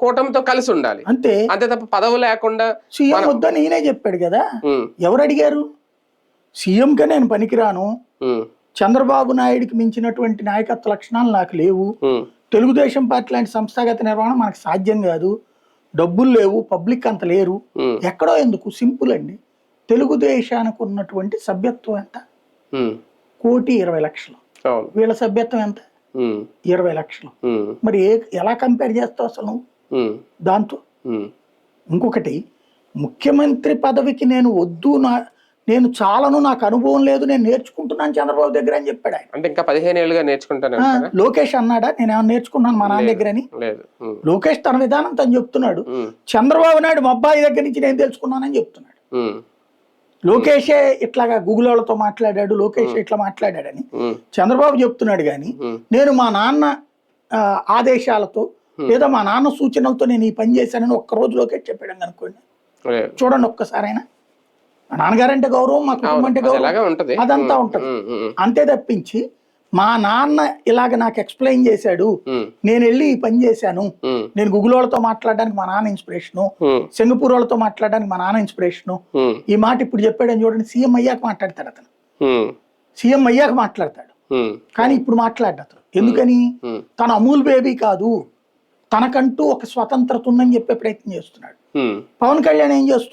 కూటమితో కలిసి ఉండాలి అంతే. అంతే తప్ప పదవి లేకుండా సీఎం వద్దని ఈయనే చెప్పాడు కదా. ఎవరు అడిగారు? సీఎంగా నేను పనికిరాను, చంద్రబాబు నాయుడికి మించినటువంటి నాయకత్వ లక్షణాలు నాకు లేవు, తెలుగుదేశం పార్టీ లాంటి సంస్థాగత నిర్వహణ మనకు సాధ్యం కాదు, డబ్బులు లేవు, పబ్లిక్ అంత లేరు. ఎక్కడో ఎందుకు? సింపుల్ అండి. తెలుగుదేశానికి ఉన్నటువంటి సభ్యత్వం ఎంత? 1,20,00,000. వీళ్ళ సభ్యత్వం ఎంత? 20,00,000. మరి ఎలా కంపేర్ చేస్తావు అసలు నువ్వు దాంతో? ఇంకొకటి, ముఖ్యమంత్రి పదవికి నేను వద్దు, నేను చాలను, నాకు అనుభవం లేదు, నేను నేర్చుకుంటున్నాను చంద్రబాబు దగ్గర అని చెప్పాడు ఆయన. అంటే ఇంకా 15 ఏళ్ళుగా నేర్చుకుంటాను. లోకేష్ అన్నాడా నేను ఏమైనా నేర్చుకున్నాను మా నాన్న దగ్గర అని? లోకేష్ తన విధానం తను చెప్తున్నాడు. చంద్రబాబు నాయుడు మా అబ్బాయి దగ్గర నుంచి నేను తెలుసుకున్నానని చెప్తున్నాడు. లోకేషే ఇట్లాగా గూగుల్ వాళ్ళతో మాట్లాడాడు, లోకేష్ ఇట్లా మాట్లాడాడని చంద్రబాబు చెప్తున్నాడు. కానీ నేను మా నాన్న ఆదేశాలతో లేదా మా నాన్న సూచనలతో నేను ఈ పని చేశానని ఒక్కరోజు లోకేష్ చెప్పాడు అనుకోండి. చూడండి ఒక్కసారైనా. మా నాన్నగారంటే గౌరవం, మా కుటుంబం అంటే గౌరవం, అదంతా ఉంటది. అంతే తప్పించి మా నాన్న ఇలాగ నాకు ఎక్స్ప్లెయిన్ చేశాడు, నేను వెళ్ళి ఈ పని చేశాను, నేను గూగుల్ వాళ్ళతో మాట్లాడడానికి మా నాన్న ఇన్స్పిరేషను, సింగపూర్ వాళ్ళతో మాట్లాడడానికి మా నాన్న ఇన్స్పిరేషను, ఈ మాట ఇప్పుడు చెప్పాడని చూడండి. సీఎం అయ్యాక మాట్లాడతాడు అతను, సీఎం అయ్యాక మాట్లాడతాడు. కానీ ఇప్పుడు మాట్లాడ్డాడు అతను. ఎందుకని? తన అమూల్ బేబీ కాదు, తనకంటూ ఒక స్వతంత్రత ఉందని చెప్పే ప్రయత్నం చేస్తున్నాడు. పవన్ కళ్యాణ్ ఏం చేస్తున్నాడు?